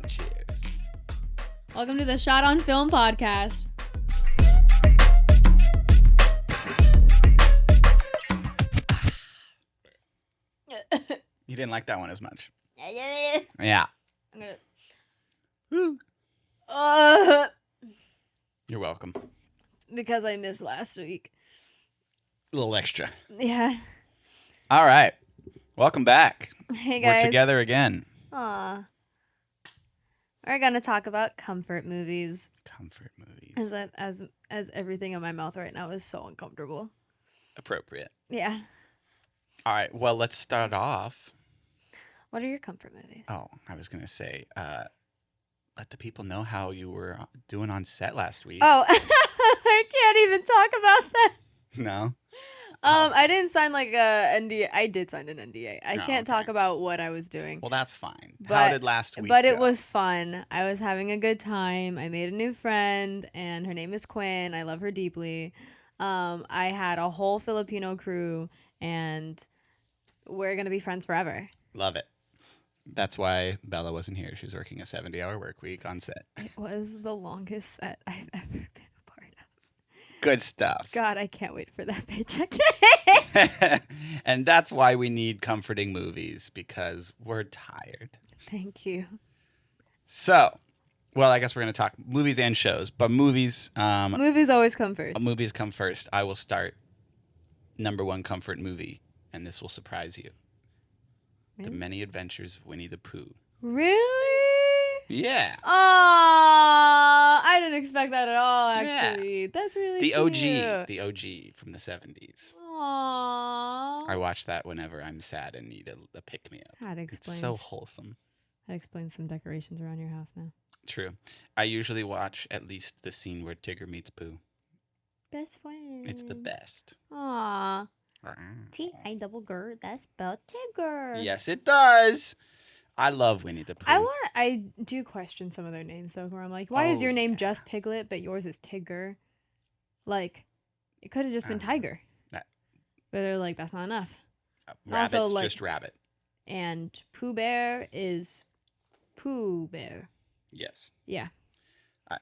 Cheers. Welcome to the Shot on Film podcast. You didn't like that one as much. I'm Yeah. gonna. Woo. You're welcome. Because I missed last week. A little extra. Yeah. All right. Welcome back. Hey guys. We're together again. Aw. We're gonna talk about comfort movies. Comfort movies. As everything in my mouth right now is so uncomfortable. Appropriate. Yeah. All right. Well, let's start off. What are your comfort movies? Oh, I was going to say, let the people know how you were doing on set last week. Oh, I can't even talk about that. No? I didn't sign like a NDA. I did sign an NDA. I can't talk okay. about what I was doing. Well, that's fine. How But- did last week But it go? was fun. I was having a good time. I made a new friend, and her name is Quinn. I love her deeply. I had a whole Filipino crew, and we're going to be friends forever. Love it. That's why Bella wasn't here. She was working a 70-hour work week on set. It was the longest set I've ever been a part of. Good stuff. God, I can't wait for that paycheck to hit. And that's why we need comforting movies, because we're tired. Thank you. So, well, I guess we're going to talk movies and shows, but movies Movies always come first. movies come first. I will start number one comfort movie, and this will surprise you. The Really? Many Adventures of Winnie the Pooh. Really? Yeah. Aw, I didn't expect that at all, Yeah. actually. That's really The cute. OG. The OG from the 70s. Aww. I watch that whenever I'm sad and need a pick-me-up. That It's explains. so wholesome. That explains some decorations around your house now. True. I usually watch at least the scene where Tigger meets Pooh. Best friends. It's the best. Aw. T-I-double-G, that's spelled Tigger. Yes, it does. I love Winnie the Pooh. I do question some of their names though, where I'm like, why is Oh, your name yeah. just Piglet, but yours is Tigger? Like, it could have just been Uh, Tiger. that- But they're like, that's not enough. Rabbit's also, like- just rabbit. And Pooh Bear is Pooh Bear. Yes. Yeah. I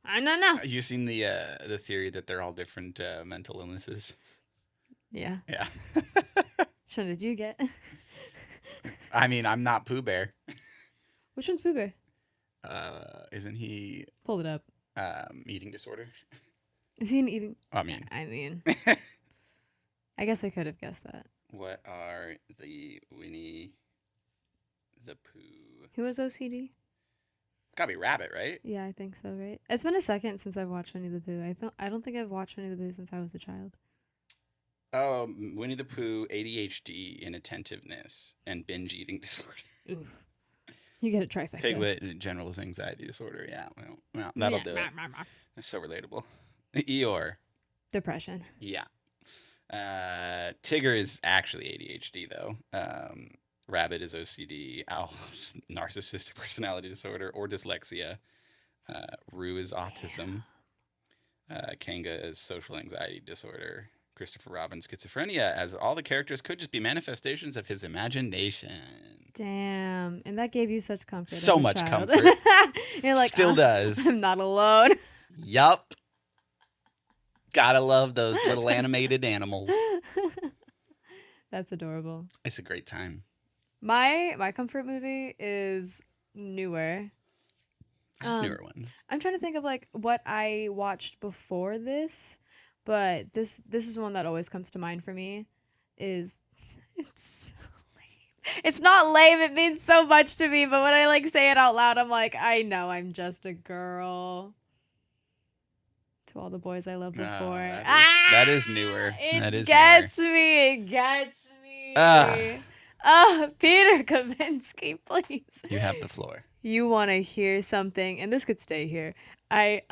I don't know. You seen the theory that they're all different mental illnesses? Yeah. Yeah. Which one did you get? I mean, I'm not Pooh Bear. Which one's Pooh Bear? Isn't he Pulled it up. eating disorder? Is he an eating? I mean, I guess I could have guessed that. what are the Winnie the Pooh? Who was OCD? Gotta be Rabbit, right? Yeah, I think so, right? It's been a second since I've watched Winnie the Pooh. I don't think I've watched Winnie the Pooh since I was a child. Oh, Winnie the Pooh, ADHD, inattentiveness, and binge eating disorder. Oof. You get a trifecta. Piglet, general anxiety disorder. Yeah, well that'll do it. That's so relatable. Eeyore. Depression. Yeah. Tigger is actually ADHD though. Rabbit is OCD. Owl's narcissistic personality disorder or dyslexia. Roo is autism. Kanga is social anxiety disorder. Christopher Robin schizophrenia, as all the characters could just be manifestations of his imagination. Damn. And that gave you such comfort. So as a much child. comfort. You're like, Still does. I'm not alone. Yup. Gotta love those little animated animals. That's adorable. It's a great time. My comfort movie is newer. I have newer ones. I'm trying to think of like what I watched before this, but this is one that always comes to mind for me. It's so lame. It's not lame. It means so much to me, but when I like say it out loud, I'm like, I know I'm just a girl. To all the boys I loved before. That is newer. It That is gets me. It gets me. Peter Kavinsky, please. You have the floor. You want to hear something, and this could stay here. I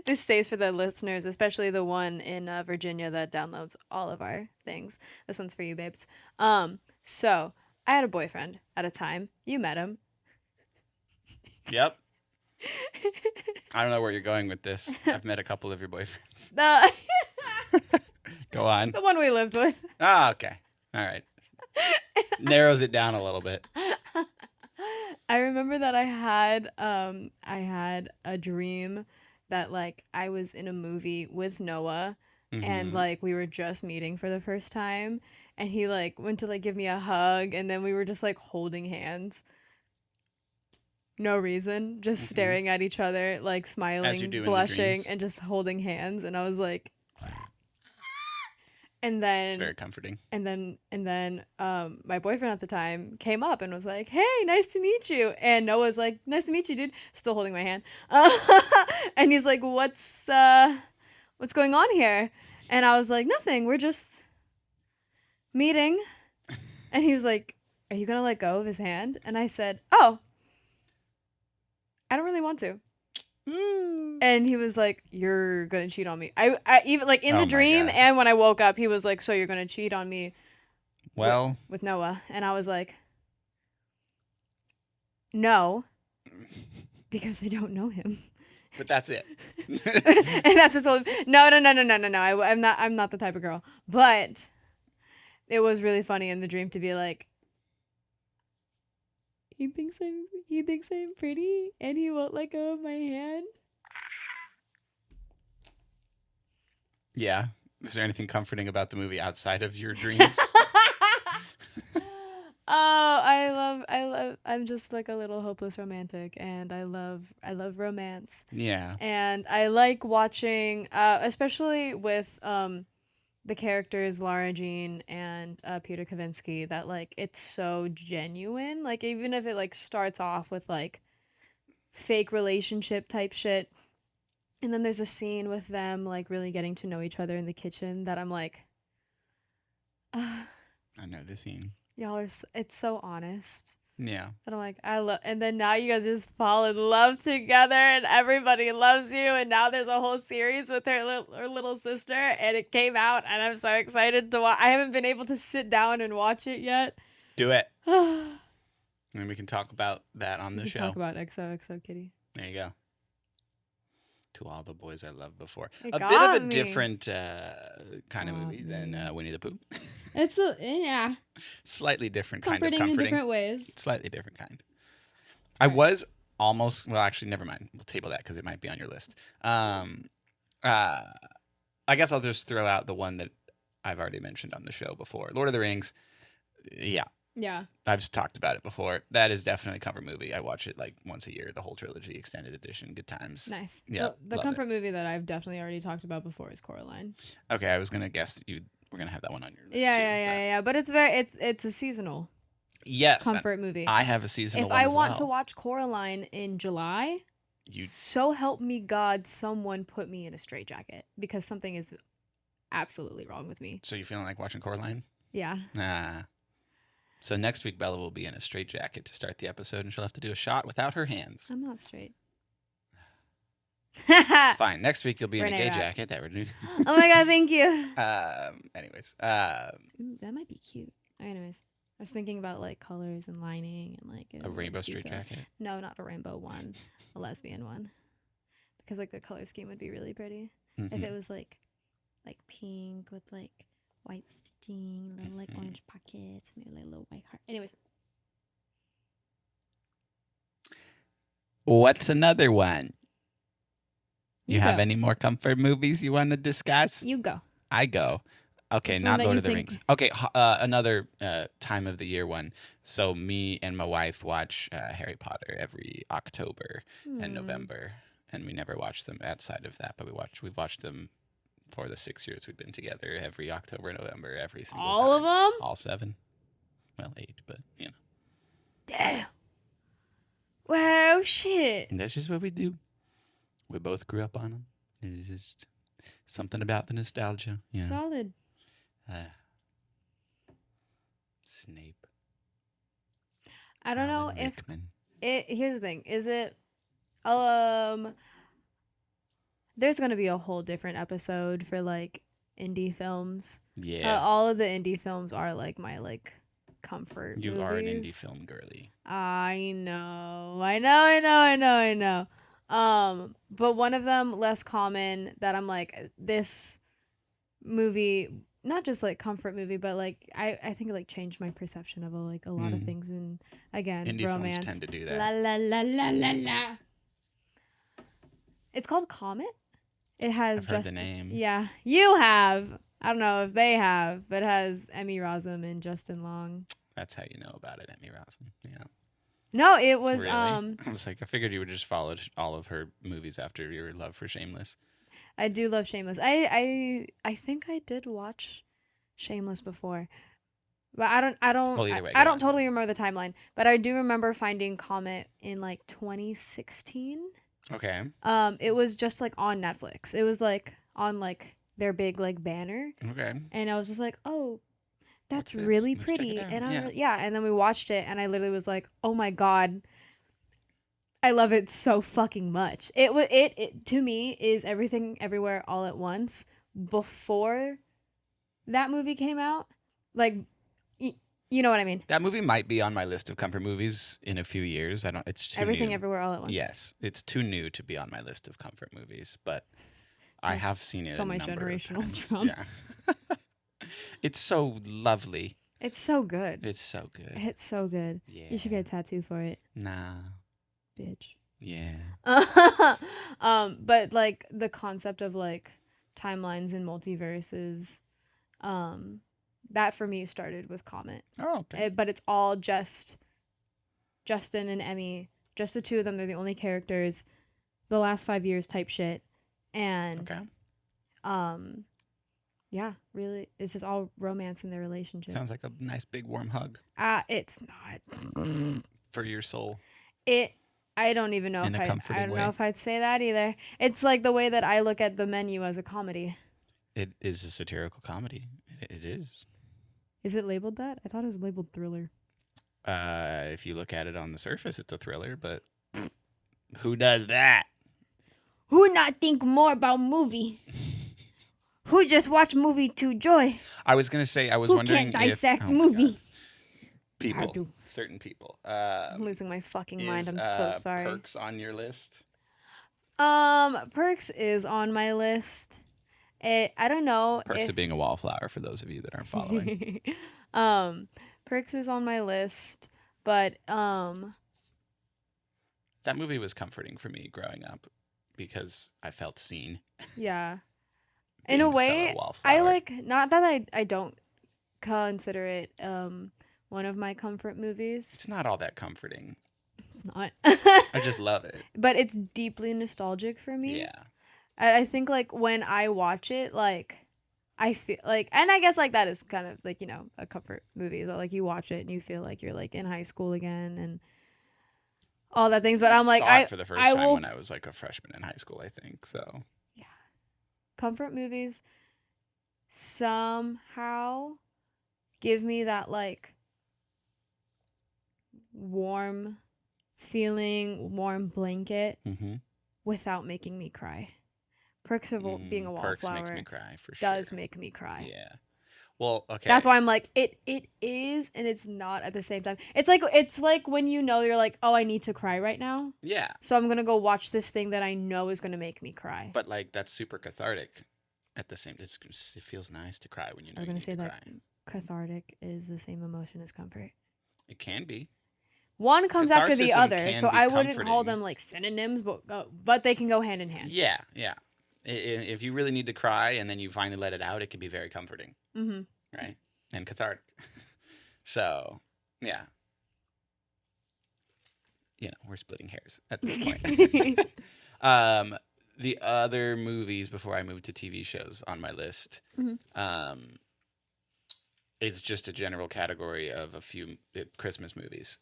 this stays for the listeners, especially the one in Virginia that downloads all of our things. This one's for you, babes. So I had a boyfriend at a time. You met him. Yep. I don't know where you're going with this. I've met a couple of your boyfriends. Go on. The one we lived with. Ah, okay. All right. Narrows it down a little bit. I remember that I had a dream that like I was in a movie with Noah and Hmm. like we were just meeting for the first time and he like went to like give me a hug and then we were just like holding hands. No reason, just Hmm. staring at each other, like As you smiling, do in the blushing dreams. and just holding hands and I was like and It's then very comforting. my boyfriend at the time came up and was like, "Hey, nice to meet you." And Noah's like, "Nice to meet you, dude." Still holding my hand. And he's like, "What's going on here?" And I was like, "Nothing. We're just meeting." And he was like, "Are you gonna let go of his hand?" And I said, "Oh, I don't really want to." Ooh. And he was like, "You're gonna cheat on me." I even like in the Oh my dream god. and when I woke up, he was like, "So you're gonna cheat on me with Well, with Noah?" And I was like, "No." Because I don't know him. but that's it. And that's just no. I'm not the type of girl. But it was really funny in the dream to be like, he thinks I'm pretty, and he won't let go of my hand. Yeah. Is there anything comforting about the movie outside of your dreams? Oh, I'm just like a little hopeless romantic, and I love romance, Yeah. and I like watching, especially with the characters Lara Jean and Peter Kavinsky, that like it's so genuine. Like even if it like starts off with like fake relationship type shit, and then there's a scene with them like really getting to know each other in the kitchen that I'm like, ah, I know the scene. y'all are. It's so honest. Yeah. And I'm like, I love, and then now you guys just fall in love together, and everybody loves you, and now there's a whole series with her little sister, and it came out, and I'm so excited to watch. I haven't been able to sit down and watch it yet. Do it. We And we can talk about that on the can talk show. about XOXO Kitty. There you go. To all the boys I loved before. It A bit of got a me. different kind of Got movie than me. Winnie the Pooh. It's yeah, Slightly different kind of comforting in comforting. different ways. Slightly different kind. I Right. was almost, well, actually, never mind. We'll table that because it might be on your list. Uh, I guess I'll just throw out the one that I've already mentioned on the show before. Lord of the Rings. Yeah, Yeah, I've talked about it before. That is definitely a comfort movie. I watch it like once a year, the whole trilogy, extended edition, good times. nice. Yeah, The love comfort movie that I've definitely already talked about before is Coraline. it. Okay, I was gonna guess you were gonna have that one on your list Yeah, too. yeah, yeah, But yeah. But it's a seasonal yes, comfort movie. I have a seasonal If one I as want to well. watch Coraline in July, You so help me God, someone put me in a straitjacket because something is absolutely wrong with me. so you feeling like watching Coraline? Yeah. Nah. So next week Bella will be in a straitjacket to start the episode, and she'll have to do a shot without her hands. I'm not straight. Fine. Next week you'll be in a Renee gay Rapp. jacket. That would. Oh my God, thank you. Anyways. Ooh, that might be cute. Anyways, I was thinking about like colors and lining and like A rainbow detail. straitjacket. No, not a rainbow one, a lesbian one, because like the color scheme would be really pretty if Mhm. it was like pink with like white stitching, little like Mhm. orange pockets, and maybe like a little white heart. Anyways, What's another one? You have go. any more comfort movies you want to discuss? You go. I go. Okay, What's the one not that Lord you of the think- Rings. Okay, another time of the year one. So me and my wife watch Harry Potter every October and Hmm. November, and we never watch them outside of that. But we've watched them for the 6 years we've been together. Every October, November, every single All of time. them? All 7. Well, 8, but you know. Damn. Well, shit. And that's just what we do. We both grew up on them. It's just something about the nostalgia. Yeah. Solid. Snape. I don't know Alan if Rickman. here's the thing. Is it there's going to be a whole different episode for like indie films. Yeah. All of the indie films are like my like comfort You movies. are an indie film girly. I know. But one of them less common that I'm like this movie not just like comfort movie, but like I think it like changed my perception of like a lot of Mm. things, and again, Indie films romance. tend to do La that. la la la la la. It's called Comet. It has I've heard the just name. yeah, you have. I don't know if they have, but it has Emmy Rossum and Justin Long. That's how you know about it, Emmy Rossum. Yeah. No, it was Really? I was like, I figured you would just followed all of her movies after your love for Shameless. I do love Shameless. I think I did watch Shameless before. But Well, either way, I go don't on. totally remember the timeline, but I do remember finding Comet in like 2016. Okay. It was just like on Netflix. It was like on like their big like banner, Okay. and I was just like, "Oh, What's that's this? really Let's check it pretty." out. And Yeah. yeah, and then we watched it, and I literally was like, "Oh my god, I love it so fucking much." It to me is Everything Everywhere All at Once before that movie came out. Like y- you know what I mean? That movie might be on my list of comfort movies in a few years. I don't. It's too Everything new. Everywhere All at Once. Yes, it's too new to be on my list of comfort movies, but I So have seen it it's a on my number of generational times. trauma. Yeah. It's so lovely. It's so good. It's so good. It's so good. Yeah. You should get a tattoo for it, Nah. bitch. Yeah. But like the concept of like timelines and multiverses, um, that for me started with Comet. Oh, okay. But it's all just Justin and Emmy, just the two of them. They're the only characters. The last 5 years type shit, and Okay. um, yeah, really, it's just all romance in their relationship. Sounds like a nice big warm hug It's not. for your soul. It I don't even know In if a I comforting don't way. know if I'd say that either. It's like the way that I look at The Menu as a comedy. It is a satirical comedy. It is. Is it labeled that? I thought it was labeled thriller. If you look at it on the surface, it's a thriller, but who does that? Who not think more about movie? Who just watch movie to joy? I was gonna say I was Who wondering can't dissect if, oh my movie? God, people, do. certain people. I'm losing my fucking mind. Is I'm so sorry. Perks on your list? Perks is on my list. I don't know. Perks of being a wallflower for those of you that aren't following. Perks is on my list, but That movie was comforting for me growing up because I felt seen. yeah. Being In a fellow way, I wallflower. like, not that I don't consider it one of my comfort movies. It's not all that comforting. It's not. I just love it. But it's deeply nostalgic for me. Yeah. I think like when I watch it, like I feel like, and I guess like that is kind of like, a comfort movie. So like you watch it and you feel like you're like in high school again and all that things. But I'm like, saw it for the first I time will when I was like a freshman in high school, I think. So comfort movies somehow give me that like warm feeling, warm blanket mm-hmm. without making me cry. Perks of being a Perks wallflower makes me cry for sure. does make me cry. Yeah. Well, okay. That's why I'm like it is and it's not at the same time. It's like when you're like, "Oh, I need to cry right now." Yeah. So I'm going to go watch this thing that I know is going to make me cry. But like that's super cathartic. At the same, it feels nice to cry when you know I'm you going need to say to that cry. cathartic is the same emotion as comfort. It can be. One comes after the Catharsis other, can so be I wouldn't call comforting. them like synonyms, but they can go hand in hand. Yeah, yeah. If you really need to cry and then you finally let it out, it can be very comforting, right? And cathartic. So, yeah. We're splitting hairs at this point. The other movies before I moved to TV shows on my list, it's just a general category of a few Christmas movies.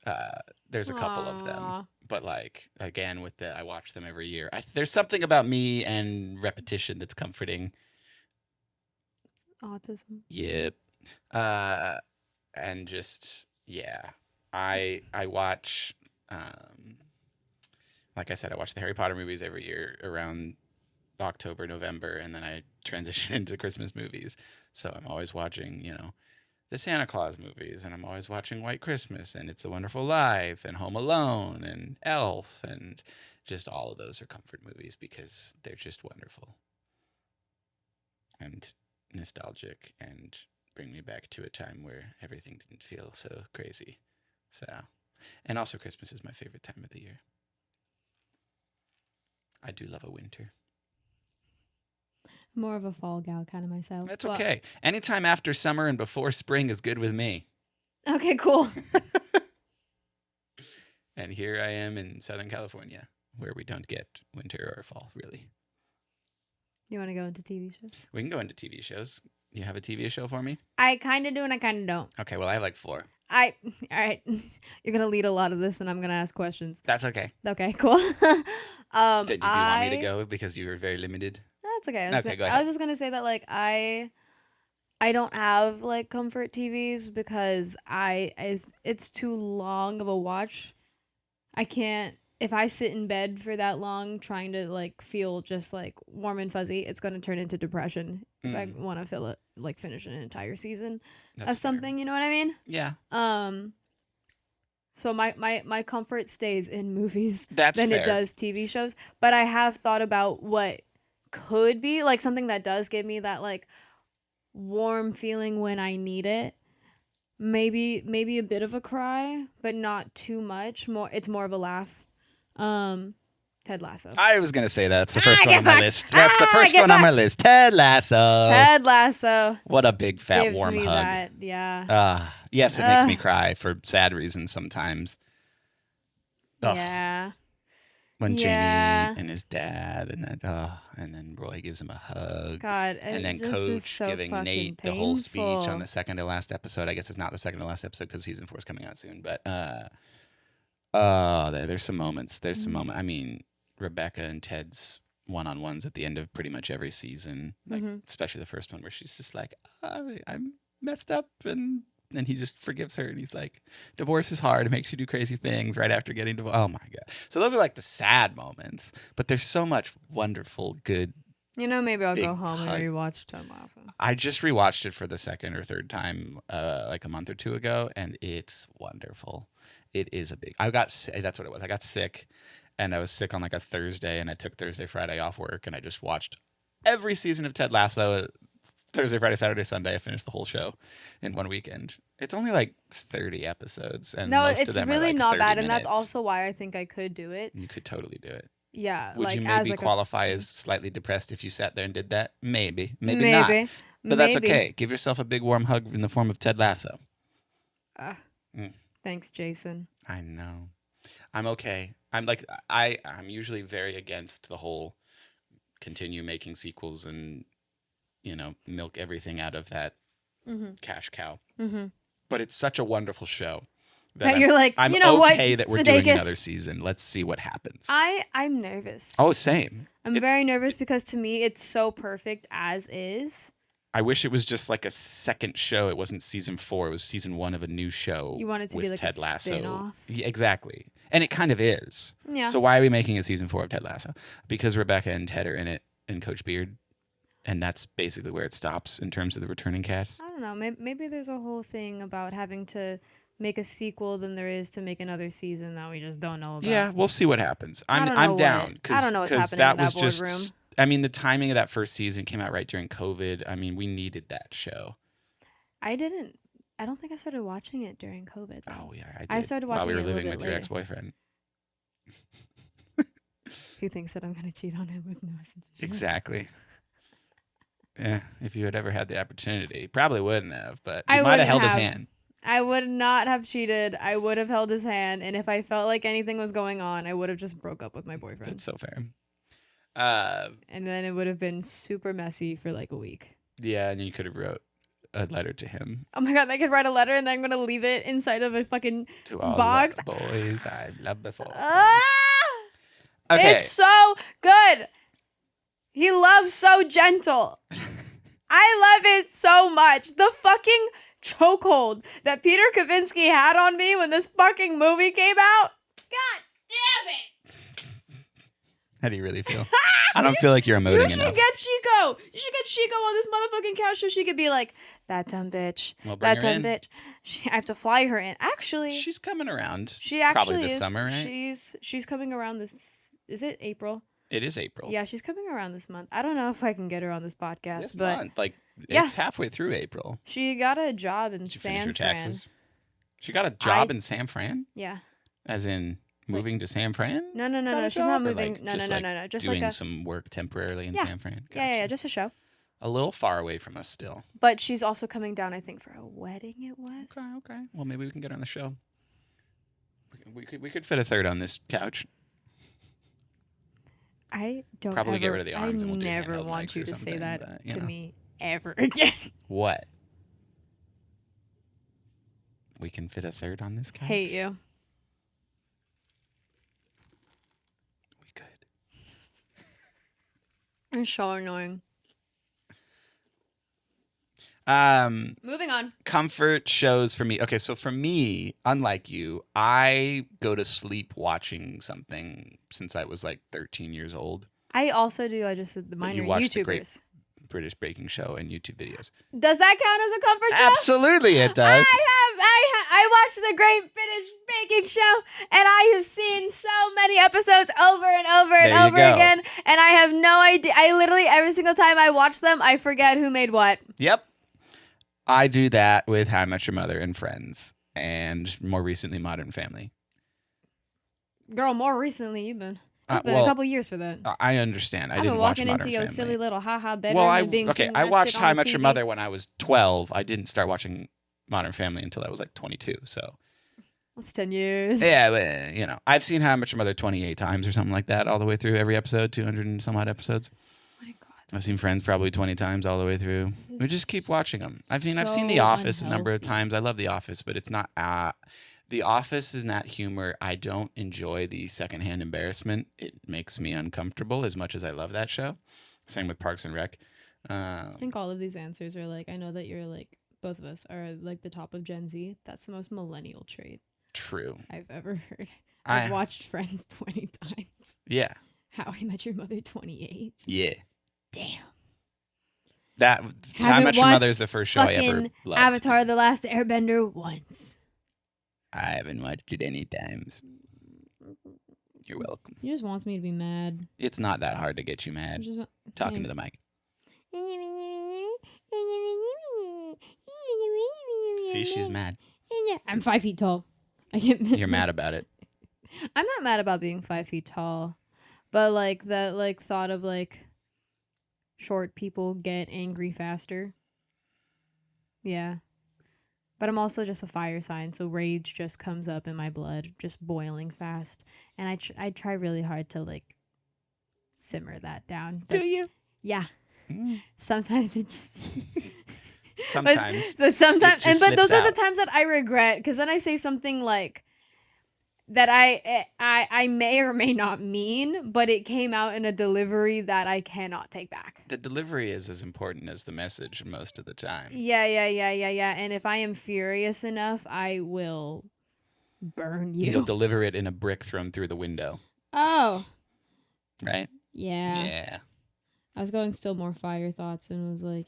There's a couple of them, but like again I watch them every year. There's something about me and repetition that's comforting. Autism. Yep. And just I watch. Like I said, I watch the Harry Potter movies every year around October, November, and then I transition into Christmas movies. So I'm always watching, the Santa Claus movies, and I'm always watching White Christmas, and It's a Wonderful Life, and Home Alone, and Elf, and just all of those are comfort movies because they're just wonderful. And nostalgic and bring me back to a time where everything didn't feel so crazy. So, and also Christmas is my favorite time of the year. I do love a winter. More of a fall gal kind of myself. That's okay. Anytime after summer and before spring is good with me. Okay, cool. And here I am in Southern California, where we don't get winter or fall, really. You want to go into TV shows? We can go into TV shows. You have a TV show for me? I kind of do and I kind of don't. Okay, well, I have like 4. All right. You're going to lead a lot of this and I'm going to ask questions. That's okay. Okay, cool. Do you want me to go because you were very limited? That's okay. Go ahead. I was just going to say that like I don't have like comfort TVs because it's too long of a watch. I can't, if I sit in bed for that long trying to like feel just like warm and fuzzy, it's going to turn into depression if I want to feel it, like finish an entire season of something, you know what I mean? Yeah. So my comfort stays in movies than it does TV shows, but I have thought about what could be like something that does give me that like warm feeling when I need it. Maybe a bit of a cry, but not too much. It's more of a laugh. Ted Lasso. I was going to say that's the first one on my list. That's the first one on my list. Ted Lasso. Ted Lasso. What a big fat Gives warm me hug. That, yeah. Yes, it makes me cry for sad reasons sometimes. Ugh. Yeah. When Yeah. Jamie and his dad and then Roy gives him a hug. God, And then it just is Coach so giving fucking Nate the whole speech on painful. the second to last episode. I guess it's not the second to last episode because season 4 is coming out soon. But there's some moments. There's some moments. I mean, Rebecca and Ted's one-on-ones at the end of pretty much every season, like especially the first one where she's just like, I'm messed up, and he just forgives her, and he's like, divorce is hard. It makes you do crazy things right after getting divorced. Oh my God. So those are like the sad moments, but there's so much wonderful, good. You know, maybe I'll Big go home hug. and rewatch Ted Lasso. I just rewatched it for the second or third time like a month or 2 ago, and it's wonderful. It is a big. That's what it was. I got sick, and I was sick on like a Thursday, and I took Thursday, Friday off work, and I just watched every season of Ted Lasso. Thursday, Friday, Saturday, Sunday. I finished the whole show in one weekend. It's only like 30 episodes, and No, most it's of them really are like not 30 bad, and that's minutes. also why I think I could do it. You could totally do it. Yeah, Would like you as maybe like qualify as slightly depressed if you sat there and did that? Maybe not. But that's maybe. okay. Give yourself a big warm hug in the form of Ted Lasso. Thanks, Jason. I know. I'm okay. I'm usually very against the whole continue making sequels and, milk everything out of that cash cow. Mm-hmm. But it's such a wonderful show That you're like, I'm you know okay what, that we're doing Sudeikis? another season. Let's see what happens. I'm nervous. Oh, same. I'm very nervous because to me it's so perfect as is. I wish it was just like a second show. It wasn't season 4. It was season 1 of a new show. You want it to be with like Ted a Lasso. spin-off. Yeah, exactly. And it kind of is. Yeah. So why are we making a season 4 of Ted Lasso? Because Rebecca and Ted are in it and Coach Beard. And that's basically where it stops in terms of the returning cast. I don't know. Maybe there's a whole thing about having to make a sequel than there is to make another season that we just don't know about. Yeah, we'll see what happens. I don't know I'm down. I don't know what's happening that in that was just, boardroom. I mean, the timing of that first season came out right during COVID. I mean, we needed that show. I don't think I started watching it during COVID. Though. Oh, yeah, I did. I started watching while we it were a living little with bit your later. ex-boyfriend. Who thinks that I'm going to cheat on him with no sense? Exactly. Yeah, if you had ever had the opportunity, probably wouldn't have, but I you might have wouldn't held his have. hand. I would not have cheated. I would have held his hand, and if I felt like anything was going on, I would have just broke up with my boyfriend. That's so fair. And then it would have been super messy for like a week. Yeah, and you could have wrote a letter to him. Oh my God, I could write a letter and then I'm going to leave it inside of a fucking To all box. the boys I've loved before. Ah! Okay. It's so good. He loves so gentle. I love it so much. The fucking chokehold that Peter Kavinsky had on me when this fucking movie came out. God damn it. How do you really feel? I don't feel like you're emoting You should enough. get Chico. You should get Chico on this motherfucking couch so she could be like, that dumb bitch. Well, bring That her dumb in. bitch. I have to fly her in. Actually, She's coming around. she actually probably this is. summer, right? She's coming around this. Is it April? It is April. Yeah, she's coming around this month. I don't know if I can get her on this podcast, This but month, like yeah. it's halfway through April. She got a job in Did she finish San her Fran. taxes? She got a job in San Fran, Yeah. as in moving to San Fran. No. Got a She's not job, or, moving. like, No. just, like, Just doing like a some work temporarily in Yeah. San Fran. yeah. Gotcha. Just a show. A little far away from us still. But she's also coming down, I think, for a wedding. It was. Okay. Well, maybe we can get her on the show. We could fit a third on this couch. I don't Probably get ever- rid of the arms and we'll do I never handheld want mics you or to say something, that but, you to know. me ever again. What? We can fit a third on this couch? Hate you. We could. It's so annoying. Moving on. Comfort shows for me. Okay, so for me, unlike you, I go to sleep watching something since I was like 13 years old. I also do. I just said the minor watched the YouTubers. Great British Baking Show and YouTube videos. Does that count as a comfort show? Absolutely, it does. I watched the Great British Baking Show, and I have seen so many episodes over and over and There you over go. again, and I have no idea. I literally every single time I watch them, I forget who made what. Yep. I do that with How I Met Your Mother and Friends, and more recently, Modern Family. Girl, more recently you've been. It's been a couple years for that. I understand. I I've didn't been watch walking Modern into your Family. silly little haha bedroom Well, and being seen I that watched shit How I on Met Your TV. Mother when I was 12. I didn't start watching Modern Family until I was like 22. So That's 10 years. yeah, but, you know, I've seen How I Met Your Mother 28 times or something like that, all the way through every episode, 200 and some odd episodes. Oh my God. I've seen Friends probably 20 times all the way through. We just keep watching them. I've seen The so Office a number of unhealthy. times. I love The Office, but it's not. The Office is not humor. I don't enjoy the secondhand embarrassment. It makes me uncomfortable as much as I love that show. Same with Parks and Rec. I think all of these answers are like, I know that you're like, both of us are like the top of Gen Z. That's the most millennial trait True. I've ever heard. I've I watched Friends 20 times. yeah How I Met Your Mother 28. yeah. Damn. That How I Haven't Met Your Mother is watched the first show I ever Fucking loved. Avatar The Last Airbender once. I haven't watched it any times. You're welcome. He just wants me to be mad. It's not that hard to get you He mad. just, Talking yeah. to the mic. See, she's mad. I'm 5 feet tall. I get You're mad about it. I'm not mad about being 5 feet tall, but like that, like thought of like short people get angry faster. Yeah, but I'm also just a fire sign, so rage just comes up in my blood, just boiling fast, and I try really hard to like simmer that down. Do you? Yeah. Mm. Sometimes it just. Sometimes. But sometimes, it just but those slips are the out. times that I regret, because then I say something like that I may or may not mean, but it came out in a delivery that I cannot take back. The delivery is as important as the message most of the time. Yeah. And if I am furious enough, I will burn you. You'll deliver it in a brick thrown through the window, Oh. right? Yeah. Yeah. I was going still more fire thoughts and was like,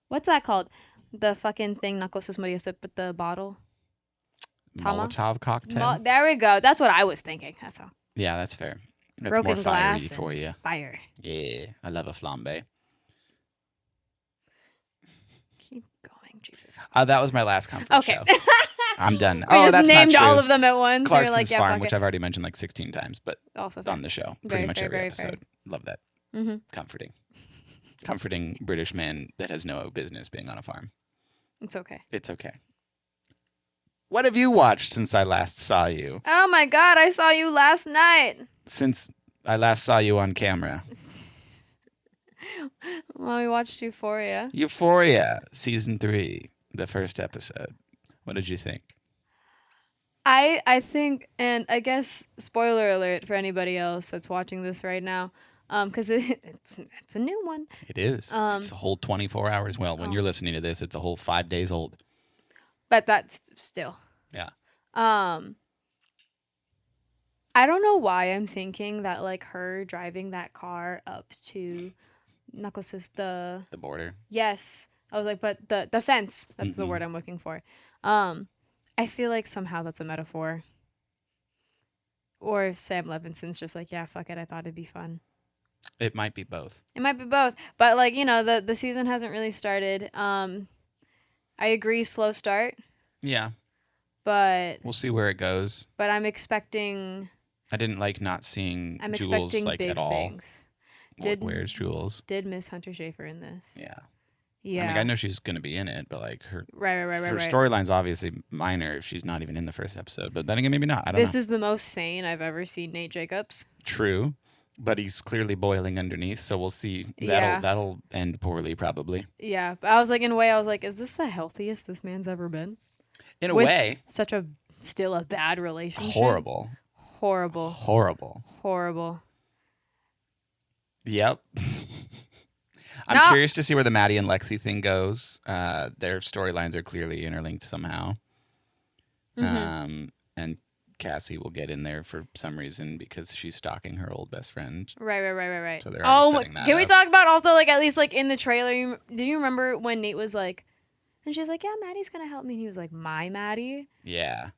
what's that called? The fucking thing, Narcosas Maria sip with the bottle. Tama? Molotov cocktail. There we go. That's what I was thinking. That's all. Yeah, that's fair. That's Broken more fiery glass for and you. fire. Yeah, I love a flambe. Keep going, Jesus. That was my last comfort Okay. show. I'm done. We just that's named not true. all of them at once. Clarkson's You're like, yeah, Farm, fuck which it. I've already mentioned like 16 times, but Also on the show, pretty Very much fair, every very fair. episode. Love that. Mm-hmm. Comforting. Comforting British man that has no business being on a farm. It's okay. It's okay. What have you watched since I last saw you? Oh my God, I saw you last night. Since I last saw you on camera. Well, we watched Euphoria. Euphoria, season 3, the first episode. What did you think? I think, and I guess spoiler alert for anybody else that's watching this right now, because it's a new one. It is. It's a whole 24 hours. Well, when you're listening to this, it's a whole 5 days old. But that's still. Yeah. I don't know why I'm thinking that like her driving that car up to Narcosas, The border. yes. I was like, but the fence, that's the Mhm. word I'm looking for. I feel like somehow that's a metaphor. Or Sam Levinson's just like, yeah, fuck it, I thought it'd be fun. It might be both. It might be both, but like the season hasn't really started. I agree, slow start, Yeah, but we'll see where it goes. I'm expecting I didn't like not seeing Jules like at big all. things. Did Where's Jules? did miss Hunter Schafer in this? Yeah. Yeah. I mean, I know she's going to be in it, but like her Right. storyline's obviously minor if she's not even in the first episode. But then again, maybe not. I don't know. This is the most sane I've ever seen Nate Jacobs. True, but he's clearly boiling underneath, so we'll see. That'll end poorly probably. Yeah, but I was like, in a way, I was like, is this the healthiest this man's ever been? In a way, such a still a bad relationship. Horrible. Yep. I'm curious to see where the Maddie and Lexi thing goes. Their storylines are clearly interlinked somehow. And Cassie will get in there for some reason because she's stalking her old best friend. Right. So they're setting that can we up. talk about also like at least like in the trailer? Do you remember when Nate was like, and she's like, yeah, Maddie's gonna help me, and he was like, my Maddie. Yeah.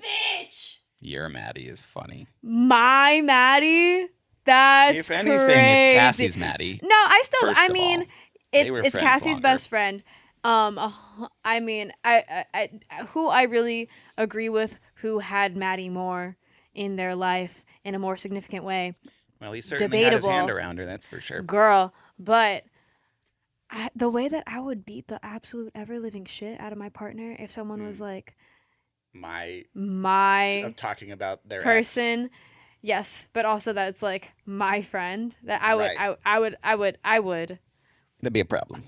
Bitch. Your Maddie is funny. My Maddie. That's if anything, crazy. it's Cassie's Maddie. No, I mean, it's Cassie's longer. best friend. I mean, I who I really agree with, who had Maddie more in their life in a more significant way. Well, he certainly had his hand around her, that's for sure. Girl, but the way that I would beat the absolute ever living shit out of my partner if someone was like, my talking about their person. Ex. Yes, but also that it's like my friend. That I would. That'd be a problem.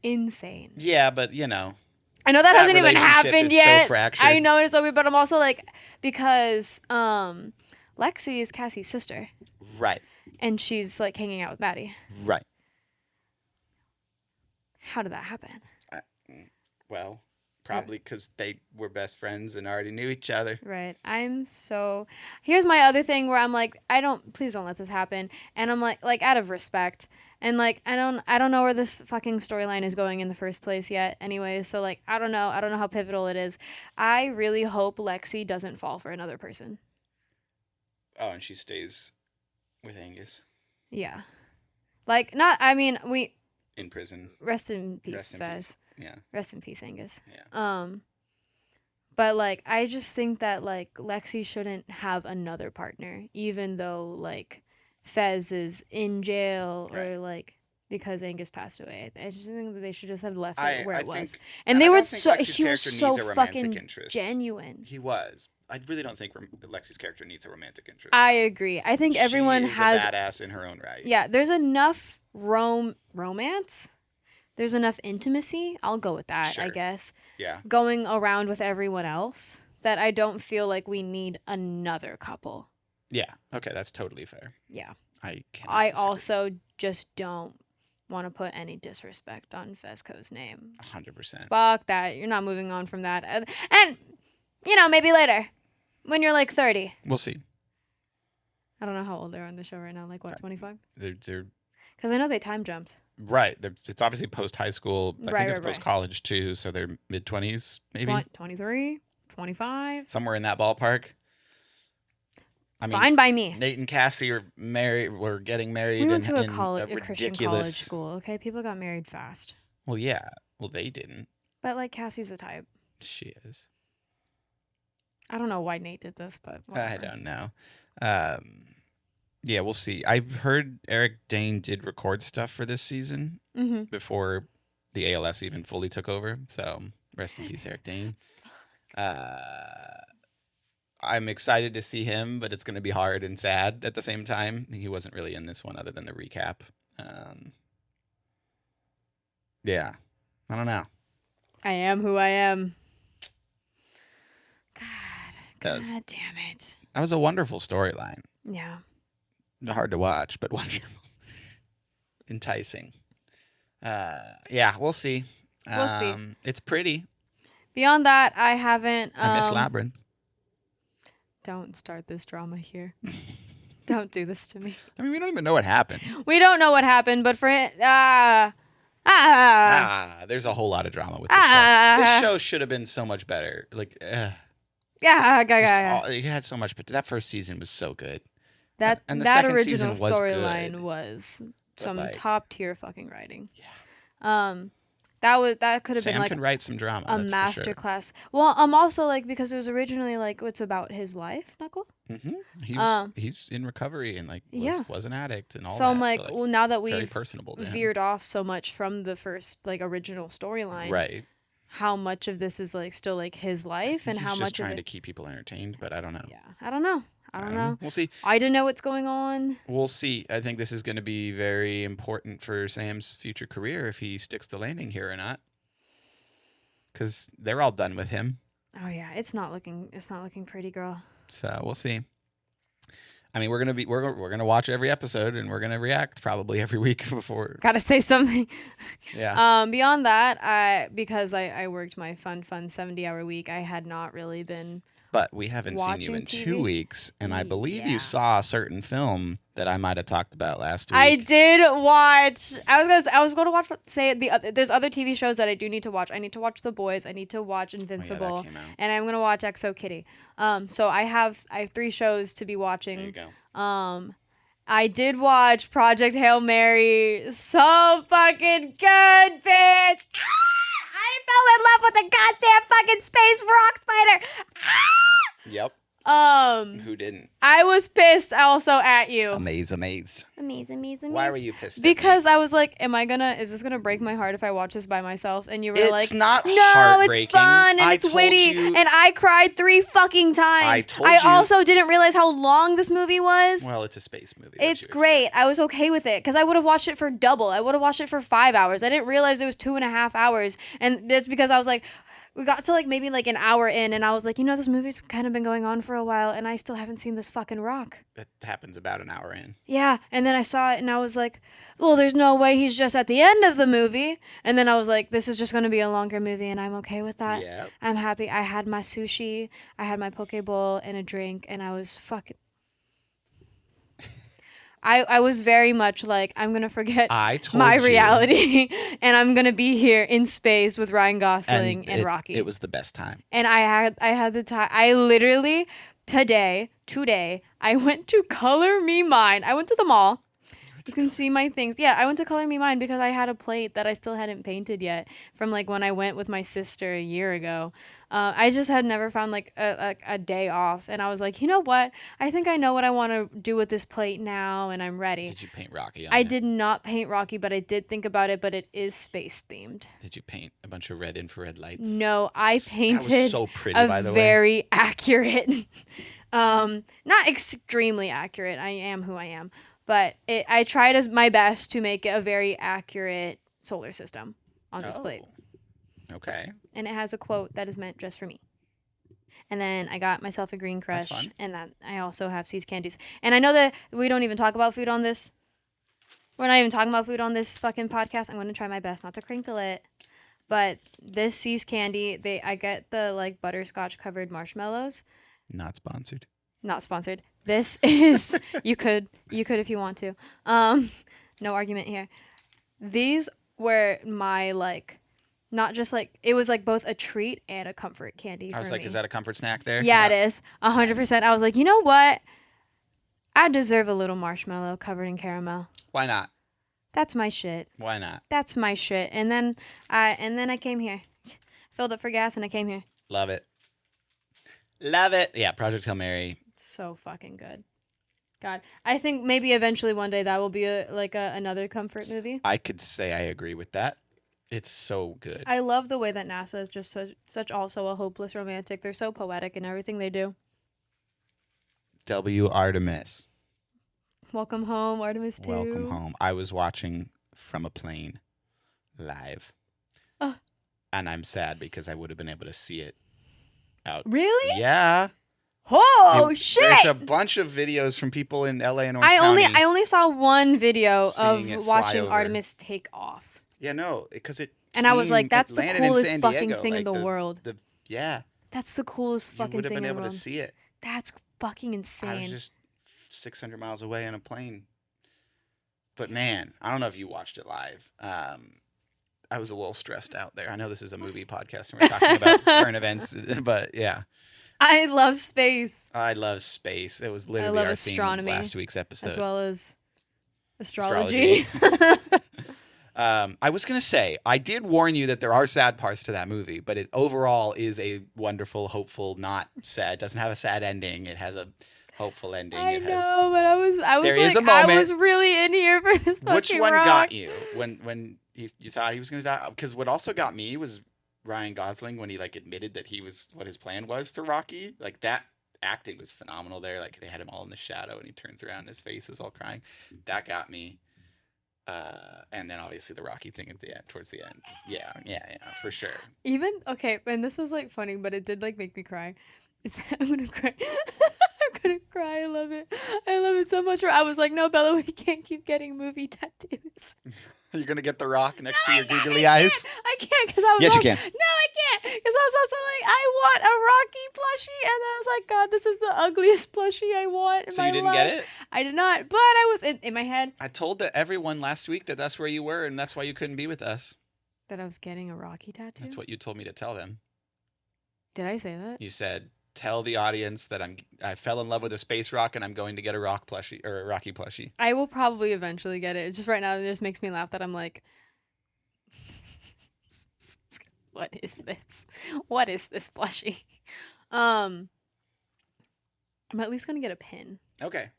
Insane. Yeah, but I know that hasn't even happened yet. So fractured. I know it's so weird, but I'm also like, because Lexi is Cassie's sister. Right. And she's like hanging out with Maddie. Right. How did that happen? Well, probably because they were best friends and already knew each other. Right. Here's my other thing where I'm like, please don't let this happen. And I'm like out of respect. And like, I don't know where this fucking storyline is going in the first place yet. Anyways, so like, I don't know how pivotal it is. I really hope Lexi doesn't fall for another person. Oh, and she stays with Angus. Yeah. Like, in prison. Rest in peace, Fez. Yeah. Rest in peace, Angus. Yeah. But like, I just think that like Lexi shouldn't have another partner, even though like Fez is in jail or like because Angus passed away. I just think that they should just have left it where it was. And he was so fucking genuine. He was. I really don't think Lexi's character needs a romantic interest. I agree. I think everyone has a badass in her own right. Yeah, there's enough romance. There's enough intimacy. I'll go with that, I guess. Yeah. Going around with everyone else that I don't feel like we need another couple. Yeah. Okay, that's totally fair. Yeah. I also just don't want to put any disrespect on Fezco's name. 100%. Fuck that. You're not moving on from that. And maybe later when you're like 30. We'll see. I don't know how old they are on the show right now. Like what, 25? They're because I know they time jumped. Right. It's obviously post high school. I think it's post college too. So they're mid 20s, maybe 23, 25, somewhere in that ballpark. I mean, fine by me. Nate and Cassie are married. We're getting married. We went to a Christian college school. Okay, people got married fast. Well, yeah. Well, they didn't. But like Cassie's a type. She is. I don't know why Nate did this, but whatever. I don't know. Yeah, we'll see. I've heard Eric Dane did record stuff for this season before the ALS even fully took over. So rest in peace, Eric Dane. I'm excited to see him, but it's going to be hard and sad at the same time. He wasn't really in this one other than the recap. Yeah, I don't know. I am who I am. God damn it. That was a wonderful storyline. Yeah. Hard to watch, but wonderful. Enticing. Yeah, we'll see. We'll see. It's pretty. Beyond that, I haven't. I miss Labyrinth. Don't start this drama here. Don't do this to me. I mean, we don't even know what happened. We don't know what happened, but for it, there's a whole lot of drama with this show. This show should have been so much better. Like, yeah. It had so much, but that first season was so good. That And the that second original season was storyline good, was but some like, top tier fucking writing. yeah, Um, that could have been Sam like can write some drama. a That's for master sure. class. Well, I'm also like because it was originally like it's about his life, Knuckle. hmm Um, he's in recovery and like yeah. was an addict and all So I'm that. So like, like well, now that very we've personable to him. veered off so much from the first like original storyline, Right. how much of this is like still like his I life think and he's how just much of trying to it. keep people entertained, but I don't know. Yeah, I don't know. I I don't don't know. know. We'll see. I didn't know what's going on. We'll see. I think this is going to be very important for Sam's future career if he sticks the landing here or not. Because they're all done with him. Oh yeah, it's not looking pretty, girl. So we'll see. I mean, we're gonna watch every episode and we're gonna react probably every week before. Gotta say something. Yeah. Beyond that, because I worked my fun 70-hour week, I had not really been But we haven't seen you watching in TV. 2 weeks, and I believe you Yeah. saw a certain film that I might have talked about last week. I did watch. I was going to watch. Say the other. There's other TV shows that I do need to watch. I need to watch The Boys. I need to watch Oh, yeah, Invincible, that came out. and I'm gonna watch Exo Kitty. So I have 3 shows to be There you watching. go. I did watch Project Hail Mary. So fucking good, bitch. I fell in love with a goddamn fucking space rock spider. Yep. Who didn't? I was pissed also at you. Amaze. Amazing. Why were you pissed? Because I was like, is this gonna break my heart if I watch this by myself? And you were like, It's not no, heartbreaking. it's fun and I it's told witty. you- And I cried 3 fucking times. I told you- also didn't realize how long this movie was. Well, it's a space movie. It's great. I was okay with it because I would have watched it for double. I would have watched it for 5 hours. I didn't realize it was 2.5 hours. And that's because I was like, we got to like maybe like an hour in and I was like, this movie's kind of been going on for a while and I still haven't seen this fucking rock. It happens about an hour in. Yeah. And then I saw it and I was like, well, there's no way he's just at the end of the movie. And then I was like, this is just going to be a longer movie and I'm okay with that. Yeah. I'm happy. I had my sushi, I had my poke bowl and a drink and I was fucking... I was very much like, I'm going to forget I told my you. reality and I'm going to be here in space with Ryan Gosling and Rocky. It was the best time. And I had the time. I literally today, I went to Color Me Mine. I went to the mall. You can see my things. Yeah, I went to Color Me Mine because I had a plate that I still hadn't painted yet from like when I went with my sister a year ago. I just had never found like a day off, and I was like, you know what? I think I know what I want to do with this plate now, and I'm ready. Did you paint Rocky on I it? did not paint Rocky, but I did think about it. But it is space themed. Did you paint a bunch of red infrared lights? No, I That painted was so pretty, a by the way. very accurate, not extremely accurate. I am who I am, but I tried as my best to make it a very accurate solar system on this plate. Okay. And it has a quote that is meant just for me. And then I got myself a green That's crush, fun. and that I also have See's candies. And I know that we don't even talk about food on this. We're not even talking about food on this fucking podcast. I'm going to try my best not to crinkle it. But this See's candy, I get the like butterscotch covered marshmallows. Not sponsored. Not sponsored. This is you could if you want to. No argument here. These were my like not just like it was like both a treat and a comfort candy for I was like, me. is that a comfort snack there? Yeah, it is. 100%. I was like, you know what? I deserve a little marshmallow covered in caramel. Why not? That's my shit. Why not? That's my shit. And then I came here. Filled up for gas and I came here. Love it. Love it. Yeah, Project Hail Mary. So fucking good. God, I think maybe eventually one day that will be another comfort movie. I could say I agree with that. It's so good. I love the way that NASA is just such also a hopeless romantic. They're so poetic in everything they do. W. Artemis. Welcome home, Artemis 2. Welcome home. I was watching from a plane live. And I'm sad because I would have been able to see it out. Really? Yeah. Oh And shit! There's a bunch of videos from people in LA and Orange County. I only saw one video Seeing it of fly watching over. Artemis take off. Yeah, no, because it. And I was like, came- that's it the landed in coolest San fucking Diego, thing in like the world. Yeah, That's the coolest you fucking would have thing been in the able to world. see it. That's fucking I was insane. just 600 miles away on a plane. But man, I don't know if you watched it live. I was a little stressed out there. I know this is a movie podcast and we're talking about current events, but yeah. I love space. I love space. It was I literally love our theme of astronomy last week's episode. as well as Astrology. astrology. I was gonna say I did warn you that there are sad parts to that movie, but it overall is a wonderful, hopeful, not sad. Doesn't have a sad ending. It has a hopeful ending. I It has. know, but I was There like, is a I moment. was really in here for this fucking Which one rock. got you when you thought he was gonna die? Because what also got me was Ryan Gosling when he like admitted that he was what his plan was to Rocky. Like that acting was phenomenal there. Like they had him all in the shadow and he turns around and his face is all crying. That got me. And then obviously the Rocky thing at the end, towards the end. Yeah, for sure. Even okay, and this was like funny, but it did like make me cry. I'm gonna cry. I'm gonna cry. I love it. I love it so much. I was like, no, Bella, we can't keep getting movie tattoos. You're gonna get the Rock next to No, your I'm not. googly eyes. I can't because I was. Yes, you also, can. No, I can't because I was also like, I want a Rocky plushie, and I was like, God, this is the ugliest plushie I want in So my you didn't life. get it? I did not, but I was in my head I told everyone last week that that's where you were and that's why you couldn't be with us. that I was getting a Rocky tattoo. That's what you told me to tell them. Did I say that? You said, "Tell the audience that I fell in love with a space rock and I'm going to get a rock plushie or a Rocky plushie." I will probably eventually get it. It's just right now, it just makes me laugh that I'm like, what is this? What is this plushie? I'm at least gonna get a pin. Okay.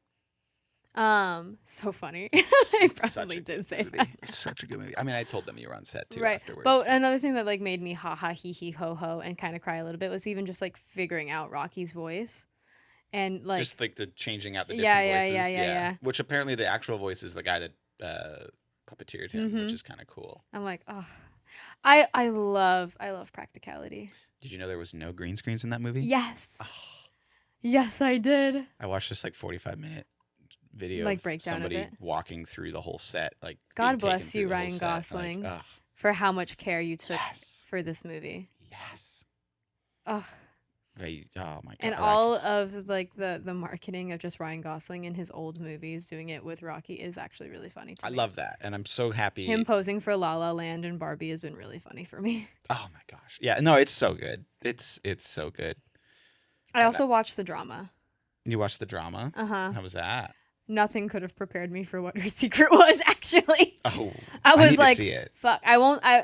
So funny. It's I such probably a did good say movie. that. It's such a good movie. I mean, I told them you were on set too Right. afterwards. But another thing that like made me ha ha hee hee ho ho and kind of cry a little bit was even just like figuring out Rocky's voice. And like just like the changing out the Yeah, different yeah, voices. yeah. Which apparently the actual voice is the guy that puppeteered him, which Mhm. is kind of cool. I'm like, oh, I love practicality. Did you know there was no green screens in that movie? Yes. Oh, Yes, I did. I watched this like 45-minute video Like of breakdown of somebody it. walking through the whole set. Like God being taken bless through you, the whole Ryan set. Gosling, Like, for how much care you took yes, for this movie. yes. Ugh. Oh my god. And Like, all of like the marketing of just Ryan Gosling in his old movies doing it with Rocky is actually really funny to I me. love that, and I'm so happy. Him posing for La La Land and Barbie has been really funny for me. Oh my gosh. Yeah. No, it's so good. It's so good. I also watched the drama. You watched the drama? Uh-huh. How was that? Nothing could have prepared me for what her secret was, actually. Oh, I was need like, to see it. fuck,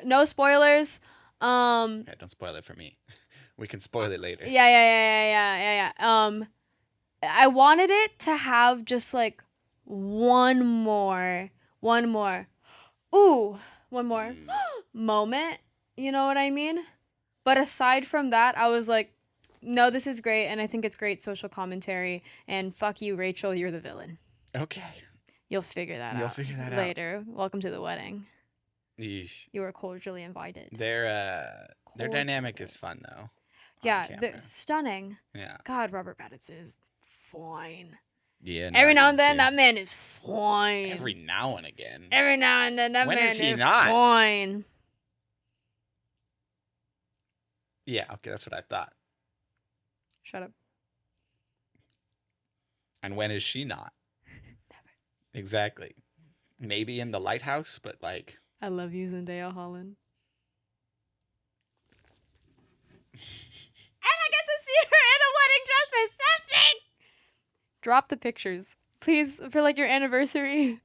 no spoilers. Yeah, don't spoil it for me. We can spoil it later. Yeah. I wanted it to have just like one more moment. You know what I mean? But aside from that, I was like, no, this is great, and I think it's great social commentary. And fuck you, Rachel, you're the villain. Okay. You'll figure that out. You'll figure that out. later. Welcome to the wedding. Yeesh. You are cordially invited. Their dynamic is fun though. Yeah, camera. they're stunning. Yeah. God, Robert Pattinson is fine. Yeah. No, Every I now and didn't then, see that man is fine. Every now and again. Every now and then, that When man is he not? fine. Yeah. Okay, that's what I thought. Shut up. And when is she not? Exactly. Maybe in the lighthouse, but like. I love you, Zendaya Holland. And I get to see her in a wedding dress for something. Drop the pictures, please, for like your anniversary.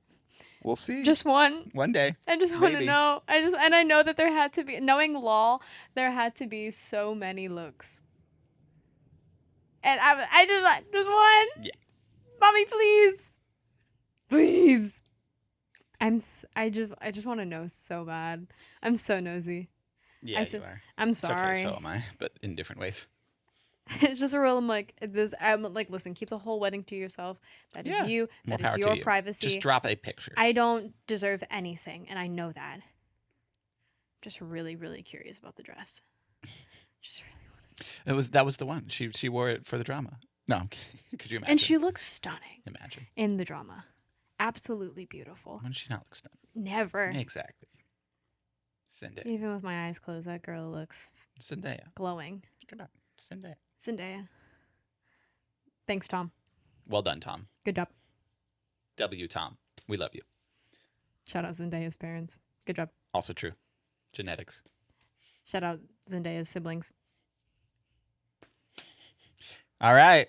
We'll see. Just one. One day. I just want to Maybe. know. I know that there had to be, knowing Law, there had to be so many looks. And I just one. Yeah. Mommy, please. Please. I just want to know so bad. I'm so nosy. Yeah, you are. I'm It's sorry. okay, so am I, but in different ways. It's just a rule. I'm like, listen, keep the whole wedding to yourself. That is Yeah. you. More That power is to your you. privacy. Just drop a picture. I don't deserve anything, and I know that. Just really, really curious about the dress. Just really want to. That was the one. She wore it for the drama. No, I'm kidding. Could you imagine? And she looks stunning Imagine. in the drama. Absolutely beautiful. When did she not look stunning? Never. Exactly. Zendaya. Even with my eyes closed, that girl looks Zendaya. glowing. Come on. Zendaya. Zendaya. Thanks, Tom. Well done, Tom. Good job. W. Tom. We love you. Shout out Zendaya's parents. Good job. Also true. Genetics. Shout out Zendaya's siblings. All right.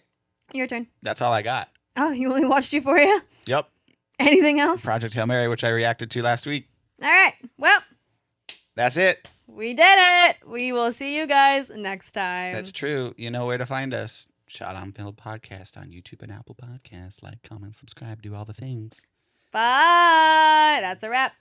Your turn. That's all I got. Oh, you only watched Euphoria? Yep. Anything else? Project Hail Mary, which I reacted to last week. All right. Well, that's it. We did it. We will see you guys next time. That's true. You know where to find us. Shot on Film Podcast on YouTube and Apple Podcasts. Like, comment, subscribe, do all the things. Bye. That's a wrap.